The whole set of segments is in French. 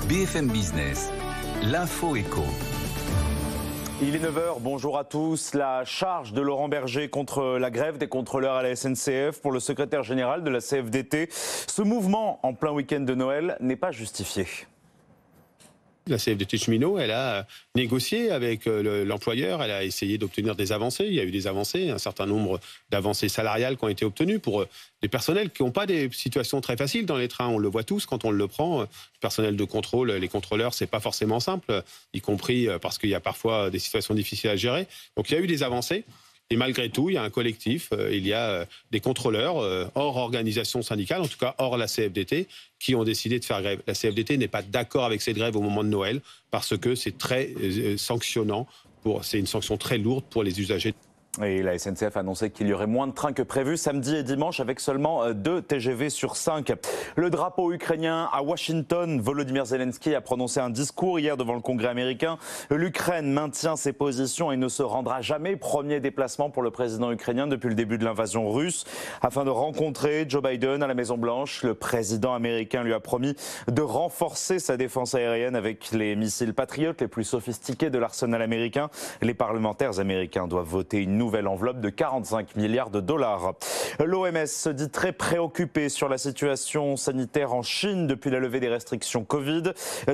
BFM Business, l'info éco. Il est 9h, bonjour à tous. La charge de Laurent Berger contre la grève des contrôleurs à la SNCF pour le secrétaire général de la CFDT. Ce mouvement en plein week-end de Noël n'est pas justifié. La CFDT cheminots, elle a négocié avec l'employeur, elle a essayé d'obtenir des avancées. Il y a eu des avancées, un certain nombre d'avancées salariales qui ont été obtenues pour des personnels qui n'ont pas des situations très faciles dans les trains. On le voit tous quand on le prend. Le personnel de contrôle, les contrôleurs, c'est pas forcément simple, y compris parce qu'il y a parfois des situations difficiles à gérer. Donc il y a eu des avancées. Et malgré tout, il y a un collectif, il y a des contrôleurs hors organisation syndicale, en tout cas hors la CFDT, qui ont décidé de faire grève. La CFDT n'est pas d'accord avec cette grève au moment de Noël parce que c'est très sanctionnant, c'est une sanction très lourde pour les usagers. Et la SNCF a annoncé qu'il y aurait moins de trains que prévu samedi et dimanche avec seulement 2 TGV sur 5. Le drapeau ukrainien à Washington, Volodymyr Zelensky a prononcé un discours hier devant le Congrès américain. L'Ukraine maintient ses positions et ne se rendra jamais. Premier déplacement pour le président ukrainien depuis le début de l'invasion russe. Afin de rencontrer Joe Biden à la Maison-Blanche, le président américain lui a promis de renforcer sa défense aérienne avec les missiles Patriot les plus sophistiqués de l'arsenal américain. Les parlementaires américains doivent voter une nouvelle enveloppe de 45 milliards de dollars. L'OMS se dit très préoccupée sur la situation sanitaire en Chine depuis la levée des restrictions Covid.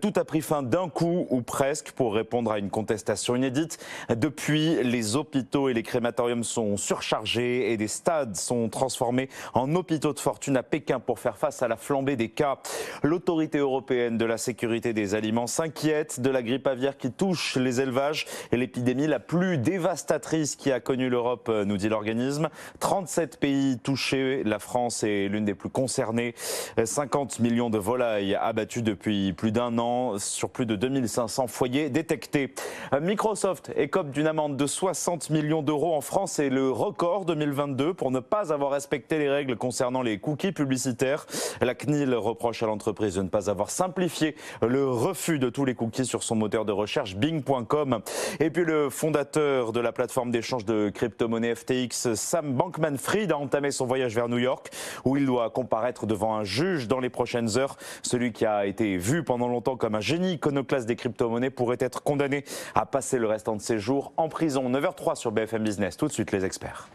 Tout a pris fin d'un coup ou presque pour répondre à une contestation inédite. Depuis, les hôpitaux et les crématoriums sont surchargés et des stades sont transformés en hôpitaux de fortune à Pékin pour faire face à la flambée des cas. L'autorité européenne de la sécurité des aliments s'inquiète de la grippe aviaire qui touche les élevages et l'épidémie la plus dévastatrice qui a connu l'Europe, nous dit l'organisme. 37 pays touchés, la France est l'une des plus concernées. 50 millions de volailles abattues depuis plus d'un an sur plus de 2500 foyers détectés. Microsoft écope d'une amende de 60 millions d'euros en France. C'est le record 2022 pour ne pas avoir respecté les règles concernant les cookies publicitaires. La CNIL reproche à l'entreprise de ne pas avoir simplifié le refus de tous les cookies sur son moteur de recherche Bing.com. Et puis le fondateur de la plateforme d'échange de crypto-monnaie FTX, Sam Bankman-Fried, a entamé son voyage vers New York où il doit comparaître devant un juge dans les prochaines heures. Celui qui a été vu pendant longtemps comme un génie iconoclaste des crypto-monnaies pourrait être condamné à passer le restant de ses jours en prison. 9h03 sur BFM Business. Tout de suite les experts.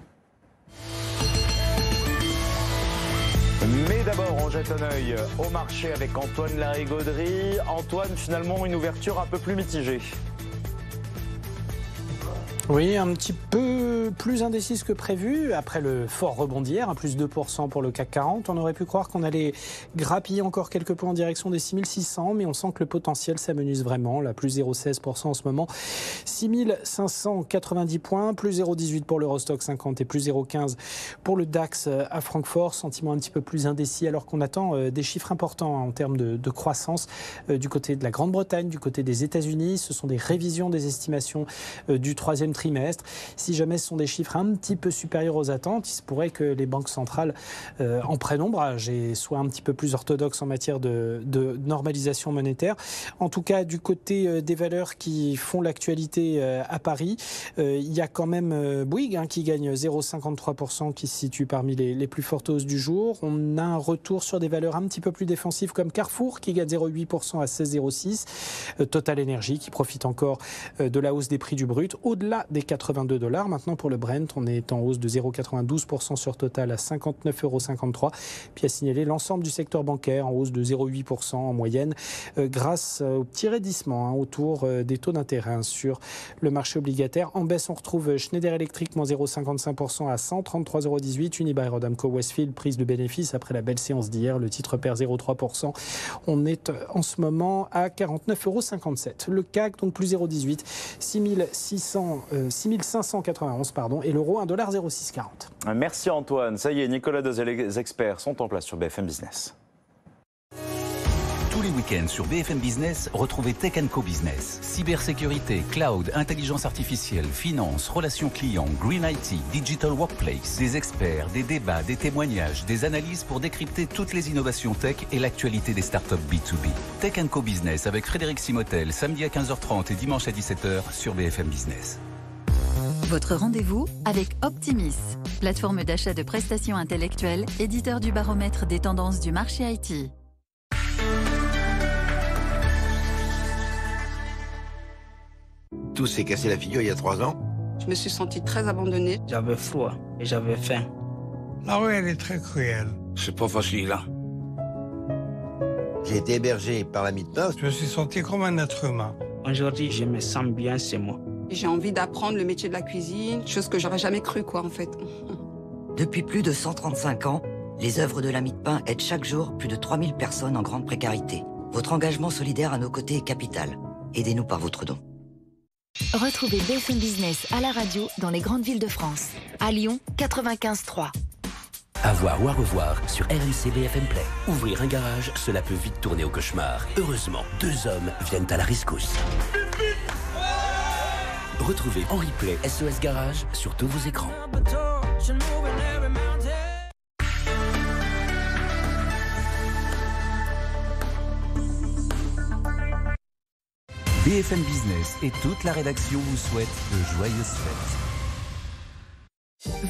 Mais d'abord, on jette un œil au marché avec Antoine Larigauderie. Antoine, finalement, une ouverture un peu plus mitigée. Oui, un petit peu plus indécise que prévu. Après le fort rebond d'hier, à plus 2% pour le CAC 40, on aurait pu croire qu'on allait grappiller encore quelques points en direction des 6600, mais on sent que le potentiel s'amenuise vraiment. Là, plus 0,16% en ce moment. 6590 points, plus 0,18 pour l'Eurostock 50 et plus 0,15 pour le DAX à Francfort. Sentiment un petit peu plus indécis alors qu'on attend des chiffres importants en termes de croissance du côté de la Grande-Bretagne, du côté des États-Unis. Ce sont des révisions des estimations du troisième trimestre. Si jamais ce sont des chiffres un petit peu supérieurs aux attentes, il se pourrait que les banques centrales en prennent ombrage et soient un petit peu plus orthodoxes en matière de normalisation monétaire. En tout cas, du côté des valeurs qui font l'actualité à Paris, il y a quand même Bouygues qui gagne 0,53%, qui se situe parmi les plus fortes hausses du jour. On a un retour sur des valeurs un petit peu plus défensives comme Carrefour qui gagne 0,8% à 16,06. Total Energy qui profite encore de la hausse des prix du brut au-delà des 82 $. Maintenant, pour le Brent, on est en hausse de 0,92% sur Total à 59,53 €. Puis à signaler l'ensemble du secteur bancaire en hausse de 0,8% en moyenne grâce au petit raidissement autour des taux d'intérêt sur le marché obligataire. En baisse, on retrouve Schneider Electric, moins 0,55% à 133,18 €. Unibail Rodamco Westfield, prise de bénéfices après la belle séance d'hier. Le titre perd 0,3%. On est en ce moment à 49,57 €. Le CAC, donc plus 0,18, 6591, et l'euro 1,0640 $. Merci Antoine. Ça y est, Nicolas Dose et les experts sont en place sur BFM Business. Tous les week-ends sur BFM Business, retrouvez Tech & Co Business. Cybersécurité, cloud, intelligence artificielle, finance, relations clients, Green IT, Digital Workplace. Des experts, des débats, des témoignages, des analyses pour décrypter toutes les innovations tech et l'actualité des startups B2B. Tech & Co Business avec Frédéric Simotel, samedi à 15h30 et dimanche à 17h sur BFM Business. Votre rendez-vous avec Optimis, plateforme d'achat de prestations intellectuelles, éditeur du baromètre des tendances du marché IT. Tout s'est cassé la figure il y a 3 ans. Je me suis sentie très abandonnée. J'avais froid et j'avais faim. La rue, elle est très cruelle. C'est pas facile, hein. J'ai été hébergé par la Mitpa. Je me suis senti comme un être humain. Aujourd'hui, je me sens bien, c'est moi. J'ai envie d'apprendre le métier de la cuisine, chose que j'aurais jamais cru, quoi, en fait. Depuis plus de 135 ans, les œuvres de la Mie de Pain aident chaque jour plus de 3000 personnes en grande précarité. Votre engagement solidaire à nos côtés est capital. Aidez-nous par votre don. Retrouvez BFM Business à la radio dans les grandes villes de France. À Lyon, 95.3. À voir ou à revoir sur RMC BFM Play. Ouvrir un garage, cela peut vite tourner au cauchemar. Heureusement, 2 hommes viennent à la rescousse. Retrouvez en replay SOS Garage sur tous vos écrans. BFM Business et toute la rédaction vous souhaitent de joyeuses fêtes.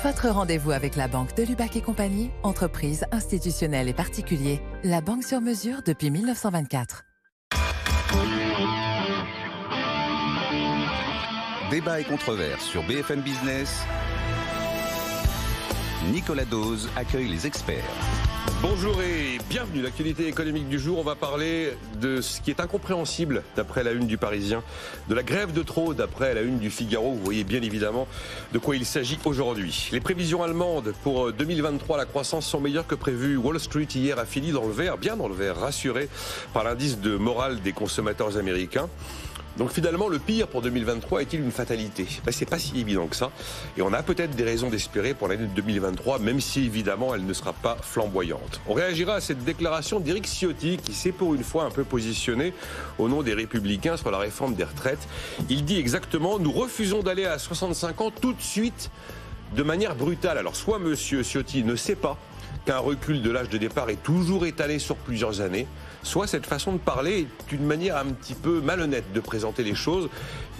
Votre rendez-vous avec la Banque de Lubac et Compagnie, entreprise, institutionnelle et particulier, la banque sur mesure depuis 1924. Débat et controverse sur BFM Business. Nicolas Dose accueille les experts. Bonjour et bienvenue. L'actualité économique du jour, on va parler de ce qui est incompréhensible d'après la une du Parisien, de la grève de trop d'après la une du Figaro. Vous voyez bien évidemment de quoi il s'agit aujourd'hui. Les prévisions allemandes pour 2023, la croissance sont meilleures que prévu. Wall Street hier a fini dans le vert, bien dans le vert, rassuré par l'indice de morale des consommateurs américains. Donc finalement, le pire pour 2023 est-il une fatalité ? C'est pas si évident que ça. Et on a peut-être des raisons d'espérer pour l'année 2023, même si évidemment elle ne sera pas flamboyante. On réagira à cette déclaration d'Éric Ciotti, qui s'est pour une fois un peu positionné au nom des Républicains sur la réforme des retraites. Il dit exactement « Nous refusons d'aller à 65 ans tout de suite de manière brutale ». Alors soit monsieur Ciotti ne sait pas qu'un recul de l'âge de départ est toujours étalé sur plusieurs années, soit cette façon de parler est une manière un petit peu malhonnête de présenter les choses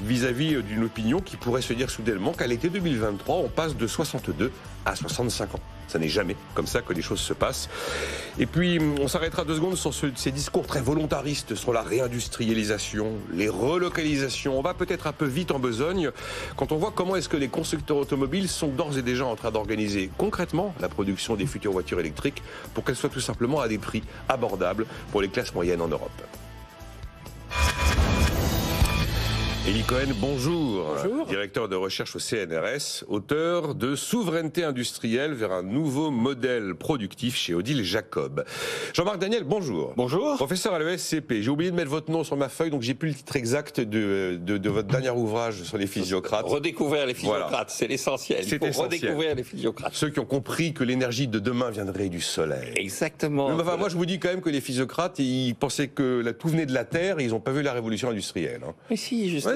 vis-à-vis d'une opinion qui pourrait se dire soudainement qu'à l'été 2023, on passe de 62 à 65 ans. Ça n'est jamais comme ça que les choses se passent. Et puis, on s'arrêtera 2 secondes sur ces discours très volontaristes sur la réindustrialisation, les relocalisations. On va peut-être un peu vite en besogne quand on voit comment est-ce que les constructeurs automobiles sont d'ores et déjà en train d'organiser concrètement la production des futures voitures électriques pour qu'elles soient tout simplement à des prix abordables pour les classes moyennes en Europe. Élie Cohen, bonjour. Bonjour. Directeur de recherche au CNRS, auteur de Souveraineté industrielle vers un nouveau modèle productif chez Odile Jacob. Jean-Marc Daniel, bonjour. Bonjour. Professeur à l'ESCP. J'ai oublié de mettre votre nom sur ma feuille, donc j'ai plus le titre exact de votre dernier ouvrage sur les physiocrates. Redécouvrir les physiocrates, voilà. C'est l'essentiel. Il faut redécouvrir les physiocrates. Ceux qui ont compris que l'énergie de demain viendrait du soleil. Exactement. Mais enfin, moi, je vous dis quand même que les physiocrates, ils pensaient que tout venait de la Terre et ils n'ont pas vu la révolution industrielle. Hein. Mais si, justement.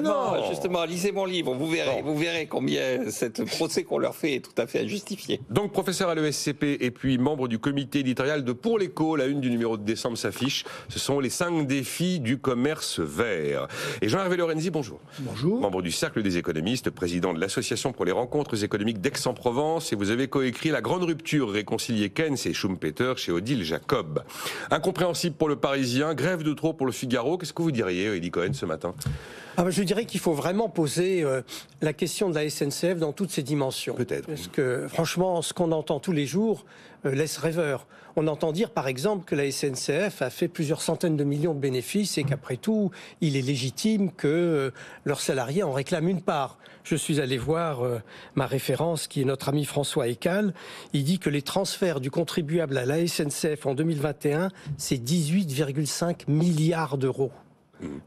Justement, lisez mon livre, vous verrez combien cette procès qu'on leur fait est tout à fait injustifié. Donc, professeur à l'ESCP et puis membre du comité éditorial de Pour l'écho, la une du numéro de décembre s'affiche. Ce sont les 5 défis du commerce vert. Et Jean-Hervé Lorenzi, bonjour. Bonjour. Membre du Cercle des économistes, président de l'Association pour les rencontres économiques d'Aix-en-Provence, et vous avez coécrit La Grande Rupture, réconcilier Keynes et Schumpeter chez Odile Jacob. Incompréhensible pour le Parisien, grève de trop pour le Figaro. Qu'est-ce que vous diriez, Élie Cohen, ce matin ? Je dirais qu'il faut vraiment poser la question de la SNCF dans toutes ses dimensions. Peut-être. Parce que franchement, ce qu'on entend tous les jours laisse rêveur. On entend dire par exemple que la SNCF a fait plusieurs centaines de millions de bénéfices et qu'après tout, il est légitime que leurs salariés en réclament une part. Je suis allé voir ma référence qui est notre ami François Eccal. Il dit que les transferts du contribuable à la SNCF en 2021, c'est 18,5 milliards d'euros.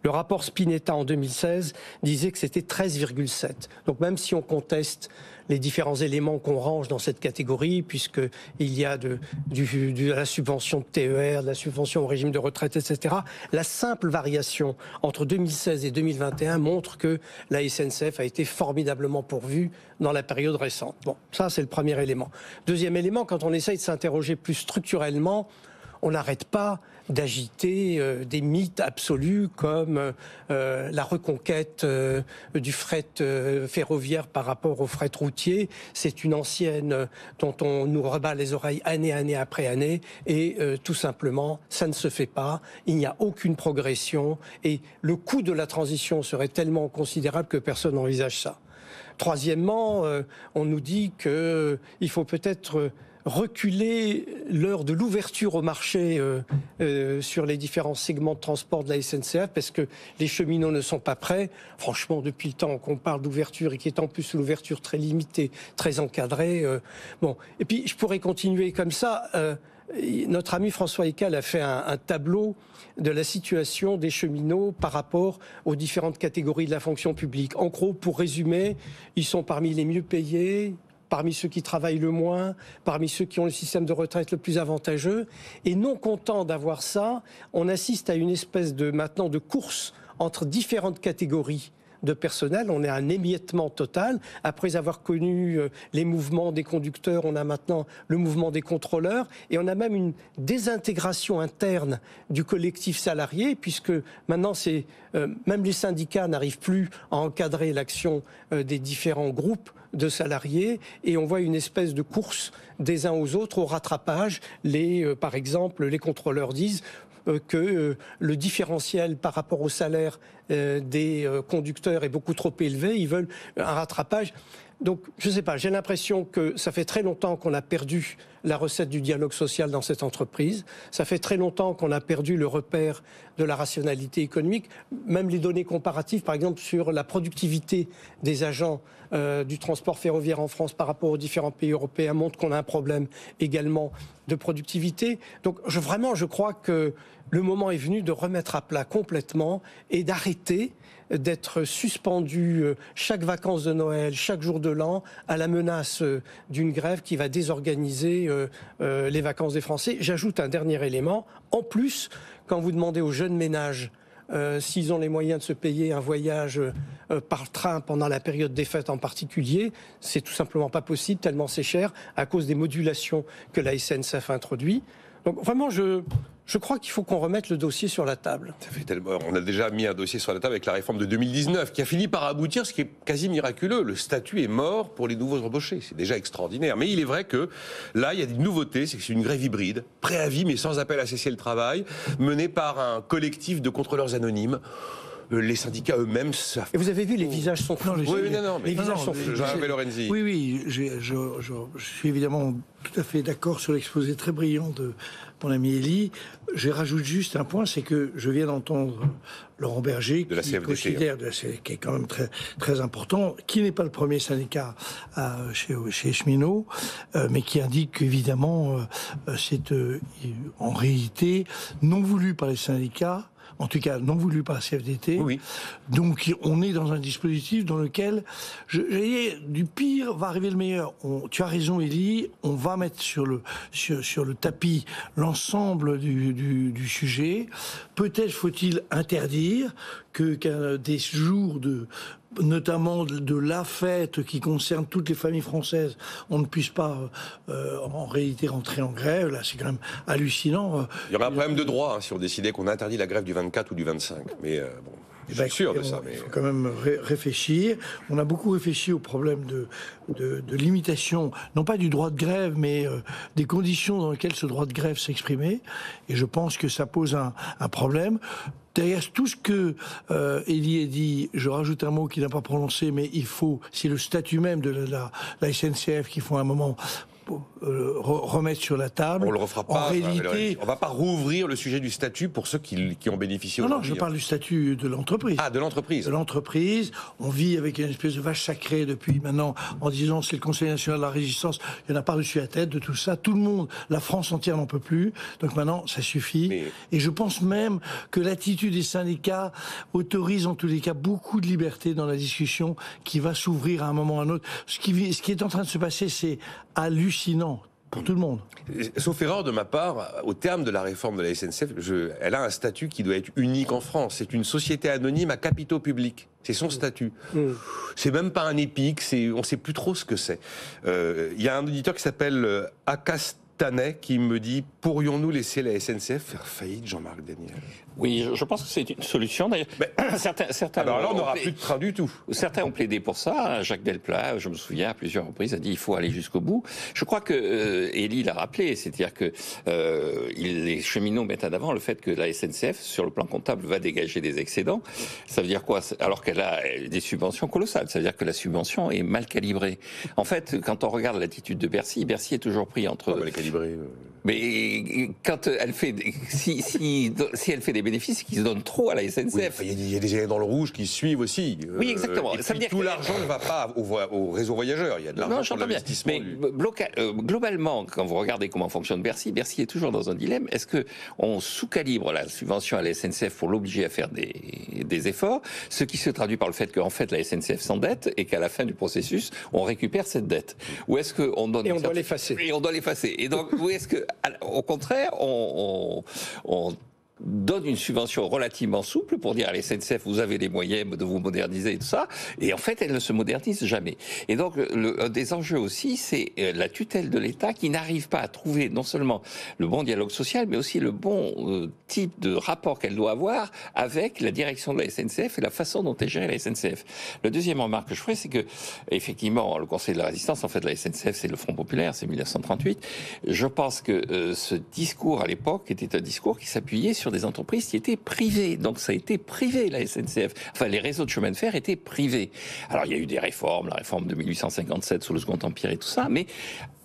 Le rapport Spinetta en 2016 disait que c'était 13,7. Donc même si on conteste les différents éléments qu'on range dans cette catégorie, puisqu'il y a de la subvention de TER, de la subvention au régime de retraite, etc., la simple variation entre 2016 et 2021 montre que la SNCF a été formidablement pourvue dans la période récente. Bon, ça c'est le premier élément. Deuxième élément, quand on essaye de s'interroger plus structurellement, on n'arrête pas d'agiter des mythes absolus comme la reconquête du fret ferroviaire par rapport au fret routier. C'est une ancienne dont on nous rebat les oreilles année après année et tout simplement, ça ne se fait pas. Il n'y a aucune progression et le coût de la transition serait tellement considérable que personne n'envisage ça. Troisièmement, on nous dit qu'il faut peut-être reculer l'heure de l'ouverture au marché sur les différents segments de transport de la SNCF parce que les cheminots ne sont pas prêts. Franchement, depuis le temps qu'on parle d'ouverture et qui est en plus l'ouverture très limitée, très encadrée. Bon, et puis je pourrais continuer comme ça. Notre ami François Ecal a fait un tableau de la situation des cheminots par rapport aux différentes catégories de la fonction publique. En gros, pour résumer, ils sont parmi les mieux payés, parmi ceux qui travaillent le moins, parmi ceux qui ont le système de retraite le plus avantageux. Et non content d'avoir ça, on assiste à une espèce de course entre différentes catégories de personnel. On est à un émiettement total. Après avoir connu les mouvements des conducteurs, on a maintenant le mouvement des contrôleurs et on a même une désintégration interne du collectif salarié puisque maintenant même les syndicats n'arrivent plus à encadrer l'action des différents groupes de salariés et on voit une espèce de course des uns aux autres au rattrapage. Par exemple, les contrôleurs disent que le différentiel par rapport au salaire des conducteurs est beaucoup trop élevé. Ils veulent un rattrapage. Donc, je ne sais pas, j'ai l'impression que ça fait très longtemps qu'on a perdu la recette du dialogue social dans cette entreprise. Ça fait très longtemps qu'on a perdu le repère de la rationalité économique. Même les données comparatives, par exemple, sur la productivité des agents du transport ferroviaire en France par rapport aux différents pays européens montrent qu'on a un problème également de productivité. Donc, vraiment, je crois que le moment est venu de remettre à plat complètement et d'arrêter d'être suspendu chaque vacances de Noël, chaque jour de l'an, à la menace d'une grève qui va désorganiser les vacances des Français. J'ajoute un dernier élément. En plus, quand vous demandez aux jeunes ménages s'ils ont les moyens de se payer un voyage par train pendant la période des fêtes en particulier, c'est tout simplement pas possible, tellement c'est cher, à cause des modulations que la SNCF introduit. Donc vraiment, je crois qu'il faut qu'on remette le dossier sur la table. Ça fait tellement... On a déjà mis un dossier sur la table avec la réforme de 2019 qui a fini par aboutir, ce qui est quasi miraculeux. Le statut est mort pour les nouveaux embauchés. C'est déjà extraordinaire. Mais il est vrai que là, il y a des nouveautés. C'est que c'est une grève hybride, préavis mais sans appel à cesser le travail, menée par un collectif de contrôleurs anonymes. Les syndicats eux-mêmes savent. Et vous avez vu, les visages sont flous. Les visages sont flous. Jean-Hervé Lorenzi. Oui, je suis évidemment tout à fait d'accord sur l'exposé très brillant de mon ami Elie. Je rajoute juste un point, c'est que je viens d'entendre Laurent Berger, qui considère, qui est quand même très, très important, qui n'est pas le premier syndicat chez Cheminot, mais qui indique qu'évidemment, c'est en réalité non voulu par les syndicats, en tout cas non voulu par la CFDT. Oui. Donc on est dans un dispositif dans lequel, du pire va arriver le meilleur. Tu as raison, Élie, on va mettre sur le tapis l'ensemble du sujet. Peut-être faut-il interdire que des jours notamment de la fête qui concerne toutes les familles françaises, on ne puisse pas en réalité rentrer en grève. Là, c'est quand même hallucinant. Il y aurait un problème de droit si on décidait qu'on interdit la grève du 24 ou du 25. Mais bon, je suis sûr de ça. Il faut quand même réfléchir. On a beaucoup réfléchi au problème de limitation, non pas du droit de grève, mais des conditions dans lesquelles ce droit de grève s'exprimait. Et je pense que ça pose un problème. Derrière tout ce que Elie a dit, je rajoute un mot qu'il n'a pas prononcé, mais c'est le statut même de la SNCF qu'il faut à un moment remettre sur la table. On le refera pas. En réalité, on va pas rouvrir le sujet du statut pour ceux qui ont bénéficié aujourd'hui. Non, je parle du statut de l'entreprise. Ah, de l'entreprise. De l'entreprise. On vit avec une espèce de vache sacrée depuis maintenant, en disant c'est le Conseil national de la résistance. Il n'y en a pas dessus la tête de tout ça. Tout le monde, la France entière n'en peut plus. Donc maintenant, ça suffit. Et je pense même que l'attitude des syndicats autorise en tous les cas beaucoup de liberté dans la discussion qui va s'ouvrir à un moment ou à un autre. Ce qui est en train de se passer, c'est hallucinant pour tout le monde. Sauf erreur de ma part, au terme de la réforme de la SNCF, elle a un statut qui doit être unique en France. C'est une société anonyme à capitaux publics. C'est son statut. C'est même pas un EPIC, on ne sait plus trop ce que c'est. Il y a un auditeur qui s'appelle Tanet qui me dit « Pourrions-nous laisser la SNCF faire faillite, Jean-Marc Daniel ?» Oui, je pense que c'est une solution. D'ailleurs, certains alors là, on n'aura plus de train du tout. Certains ont plaidé pour ça. Jacques Delplat, je me souviens, à plusieurs reprises, a dit il faut aller jusqu'au bout. Je crois que Élie l'a rappelé, c'est-à-dire que les cheminots mettent en avant le fait que la SNCF, sur le plan comptable, va dégager des excédents. Ça veut dire quoi? Alors qu'elle a des subventions colossales. Ça veut dire que la subvention est mal calibrée. En fait, quand on regarde l'attitude de Bercy, Bercy est toujours pris entre... Elle est calibrée. Mais quand elle fait, si elle fait des bénéfices, qu'ils se donnent trop à la SNCF. Oui, il y a des éléments dans le rouge qui suivent aussi. Oui, exactement. Ça veut dire tout l'argent ne va pas au réseau voyageurs. Il y a de l'argent pour l'investissement. Mais globalement, quand vous regardez comment fonctionne Bercy, Bercy est toujours dans un dilemme. Est-ce que on sous-calibre la subvention à la SNCF pour l'obliger à faire des efforts, ce qui se traduit par le fait qu'en fait la SNCF s'endette et qu'à la fin du processus, on récupère cette dette? Ou est-ce qu'on donne... Et on doit l'effacer. Et on doit l'effacer. Et donc, ou est-ce que, au contraire, on donne une subvention relativement souple pour dire à la SNCF, vous avez les moyens de vous moderniser et tout ça, et en fait, elle ne se modernise jamais. Et donc, un des enjeux aussi, c'est la tutelle de l'État qui n'arrive pas à trouver non seulement le bon dialogue social, mais aussi le bon type de rapport qu'elle doit avoir avec la direction de la SNCF et la façon dont est gérée la SNCF. La deuxième remarque que je ferai, c'est que, effectivement, le Conseil de la Résistance, en fait, la SNCF, c'est le Front Populaire, c'est 1938. Je pense que ce discours, à l'époque, était un discours qui s'appuyait sur des entreprises qui étaient privées. Donc ça a été privé, la SNCF. Enfin, les réseaux de chemin de fer étaient privés. Alors, il y a eu des réformes, la réforme de 1857 sous le Second Empire et tout ça, mais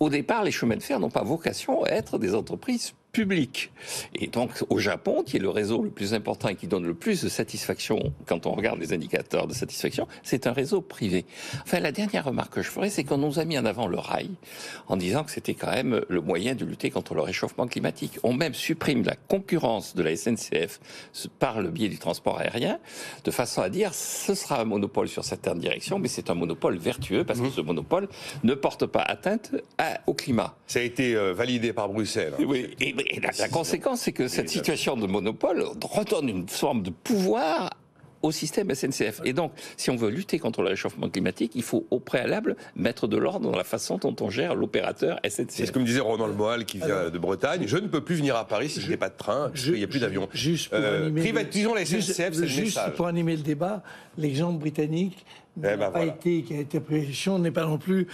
au départ, les chemins de fer n'ont pas vocation à être des entreprises public. Et donc, au Japon, qui est le réseau le plus important et qui donne le plus de satisfaction, quand on regarde les indicateurs de satisfaction, c'est un réseau privé. Enfin, la dernière remarque que je ferai, c'est qu'on nous a mis en avant le rail, en disant que c'était quand même le moyen de lutter contre le réchauffement climatique. On même supprime la concurrence de la SNCF par le biais du transport aérien, de façon à dire, ce sera un monopole sur certaines directions, mais c'est un monopole vertueux, parce que ce monopole ne porte pas atteinte au climat. Ça a été validé par Bruxelles. Oui, et la conséquence, c'est que cette situation de monopole redonne une forme de pouvoir au système SNCF. Et donc, si on veut lutter contre le réchauffement climatique, il faut au préalable mettre de l'ordre dans la façon dont on gère l'opérateur SNCF. C'est ce que me disait Ronan Le Moal qui vient de Bretagne. Je ne peux plus venir à Paris si je n'ai pas de train, il n'y a plus d'avion. Privatisons la SNCF, c'est le juste message. Pour animer le débat, l'exemple britannique n'a pas été, qui a été pris, n'est pas non plus...